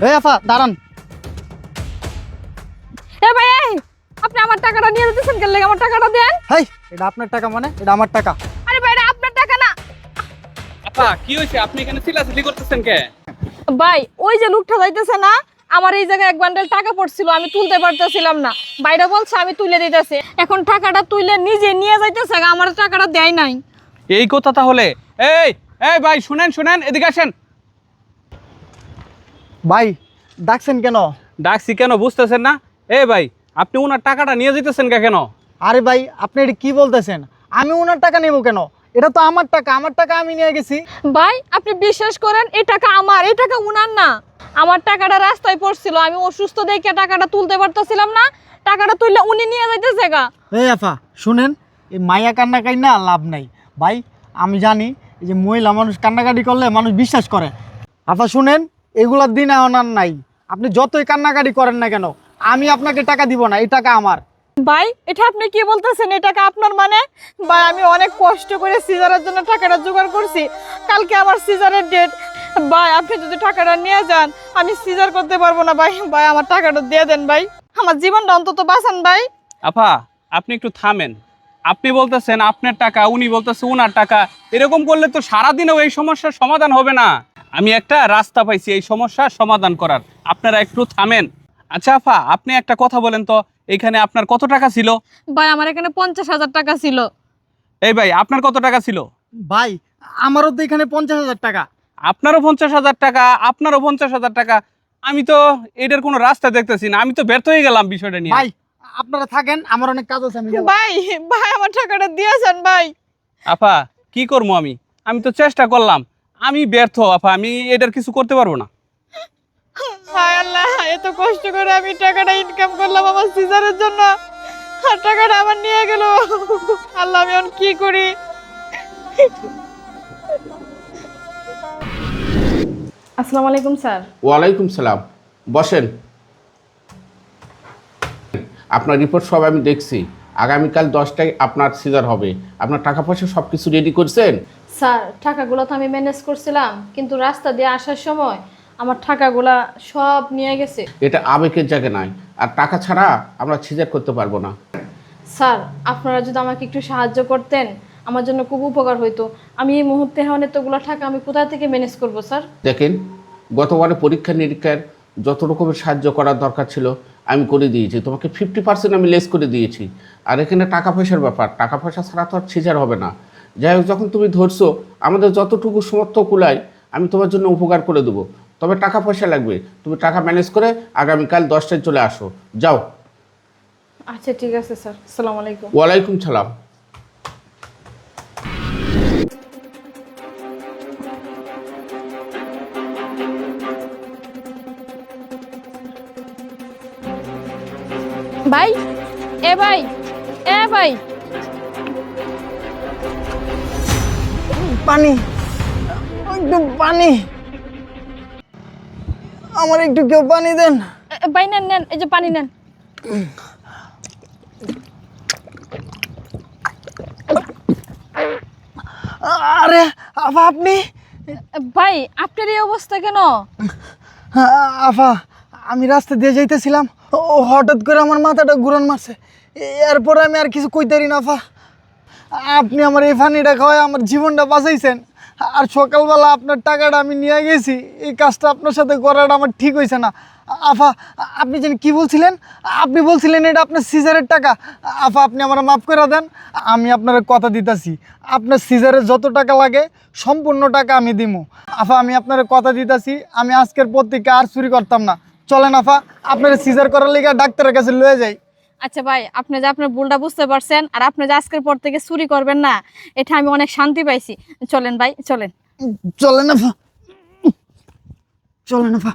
এই আফা দাঁড়ান। এ ভাই এই, আপনি আমার টাকাটা নিয়ে যেতেছেন কেন? আমার টাকাটা দেন। হেই, এটা আপনার টাকা মানে? এটা আমার টাকা। আরে ভাই, এটা আপনার টাকা না। আপা কি হয়েছে? আপনি এখানে চিল্লাচিল্লি করতেছেন কে? ভাই ওই যে লোকটা যাইতেছে না, আমার এই জায়গায় এক বান্ডেল টাকা পড়ছিল, আমি তুলতে পারতেছিলাম না। বাইরে বলছে আমি তুলে দিতেছি, এখন টাকাটা তুলে নিজে নিয়ে যাইতেছে, আমার টাকাটা দেয় নাই। এই কথা তাহলে। এই এই ভাই শুনেন শুনেন, এদিকে আসেন। ভাই ডাকছেন কেন? ডাকছি কেন বুঝতেছেন না? এই ভাই আপনি ওনার টাকাটা নিয়ে যেতেছেন কেন? আরে ভাই আপনি এটা কি বলতেছেন? আমি ওনার টাকা নেব কেন? এটা তো আমার টাকা, আমার টাকা আমি নিয়ে গেছি। ভাই আপনি বিশ্বাস করেন, এই টাকা আমার, এই টাকা উনার না। আমার টাকাটা রাস্তায় পড়ছিল, আমি অসুস্থ দেখে টাকাটা তুলতে পারতেছিলাম না, টাকাটা তুললে উনি নিয়ে যাইতেছে গা। এই আফা শুনেন, এই মাইয়া কান্নাকাই না লাভ নাই ভাই। আমি জানি এই যে মহিলা মানুষ কান্নাকাটি করলে মানুষ বিশ্বাস করে। আফা শুনেন, এগুলোর দিন এখন আর নাই। আপনি যতই কান্নাকাটি করেন না কেন, আমি আপনাকে টাকা দিব না, এই টাকা আমার। ভাই এটা আপনি কি বলতেছেন? এই টাকা আপনার মানে? ভাই আমি অনেক কষ্ট করে সিজারের জন্য টাকাটা জোগাড় করছি, কালকে আমার সিজারের ডেট। ভাই আপনি যদি টাকাটা নিয়ে যান, আমি সিজার করতে পারবো না ভাই। ভাই আমার টাকাটা দিয়ে দেন ভাই, আমার জীবনটা অন্তত বাঁচান ভাই। আপা আপনি একটু থামেন। আপনি বলতেছেন আপনার টাকা, উনি বলতেছে ওনার টাকা। এরকম করলে তো সারাদিনেও এই সমস্যার সমাধান হবে না। আমি একটা রাস্তা পাইছি এই সমস্যার সমাধান করার, আপনারা একটু থামেন। আচ্ছা আপা আপনি একটা কথা বলেন তো, এখানে আপনার কত টাকা ছিল? ভাই আমার এখানে 50,000 টাকা ছিল। এই ভাই আপনার কত টাকা ছিল? ভাই আমারও তো এখানে 50,000 টাকা। আপনারও 50,000 টাকা, আপনারও 50,000 টাকা। আমি তো এটার কোনো রাস্তা দেখতেছি না, আমি তো ব্যর্থ হয়ে গেলাম বিষয়টা নিয়ে। ভাই আপনারা থাকেন, আমার অনেক কাজ আছে, আমি গেলাম। ভাই ভাই আমার টাকাটা দিয়েছেন ভাই। আপা কি করবো আমি? আমি তো চেষ্টা করলাম, আমি ব্যর্থ আপা, আমি এটার কিছু করতে পারবো না। হায় আল্লাহ, এত কষ্ট করে আমি টাকাটা ইনকাম করলাম আমার সিজারের জন্য, আর টাকাটা আমার নিয়ে গেল। আল্লাহ আমি এখন কি করি? আসসালামু আলাইকুম স্যার। ওয়ালাইকুম সালাম। বসেন। আপনার রিপোর্ট সব আমি দেখছি। আগামীকাল 10টায় আপনার সিজার হবে। আপনার টাকা পয়সা সব কিছু রেডি করছেন? স্যার টাকাগুলো তো আমি ম্যানেজ করছিলাম, কিন্তু রাস্তা দিয়ে আসার সময় আমার টাকাগুলা সব নিয়ে গেছে। এটা আবেগের জায়গা নয়, আর টাকা ছাড়া আমরা সিজার করতে পারবো না। স্যার আপনারা যদি আমাকে একটু সাহায্য করতেন, আমার জন্য খুব উপকার হইতো। আমি এই মুহূর্তে এখন এতগুলো টাকা আমি কোথা থেকে ম্যানেজ করব স্যার? দেখেন, গতবারে পরীক্ষা নিরীক্ষার যত রকমের সাহায্য করার দরকার ছিল আমি করে দিয়েছি। তোমাকে 50% আমি লেস করে দিয়েছি। আর এখানে টাকা পয়সার ব্যাপার, টাকা পয়সা ছাড়া তো আর সিজার হবে না। যাই হোক, যখন তুমি ধরছো, আমাদের যতটুকু সমর্থ কুলায় আমি তোমার জন্য উপকার করে দেবো। তবে টাকা পয়সা লাগবে, তুমি টাকা ম্যানেজ করে আগামীকাল 10টায় চলে আসো। যাও। আচ্ছা ঠিক আছে স্যার, আসসালামু আলাইকুম। ওয়ালাইকুম সালাম। ভাই এ ভাই এ ভাই, পানি, একটু পানি, আমার একটু কেউ পানি দেন। ভাই নেন নেন, এই যে পানি নেন। আরে আফা আপনি? ভাই আপনার এই অবস্থা কেন? আফা আমি রাস্তা দিয়ে যাইতেছিলাম, ও হঠাৎ করে আমার মাথাটা ঘুরান মারছে। এরপরে আমি আর কিছু কইতারি না আফা। আপনি আমার এই পানিটা খাওয়ায় আমার জীবনটা বাঁচাইছেন। আর সকালবেলা আপনার টাকাটা আমি নিয়ে গেছি, এই কাজটা আপনার সাথে করাটা আমার ঠিক হয়েছে না আফা। আপনি যেন কি বলছিলেন? আপনি বলছিলেন এটা আপনার সিজারের টাকা। আফা আপনি আমার মাফ করে দেন। আমি আপনার কথা দিতেছি, আপনার সিজারের যত টাকা লাগে সম্পূর্ণ টাকা আমি দিমু। আফা আমি আপনার কথা দিতেছি, আমি আজকের পর থেকে আর চুরি করতাম না। চলেন আফা, আপনার সিজার করার লিগে ডাক্তারের কাছে লয়ে যাই। আচ্ছা ভাই, আপনি যে আপনার ভুলটা বুঝতে পারছেন, আর আপনি যে আজকের পর থেকে চুরি করবেন না, এটা আমি অনেক শান্তি পাইছি। চলেন ভাই চলেন। চলেন আফা, চলেন আফা।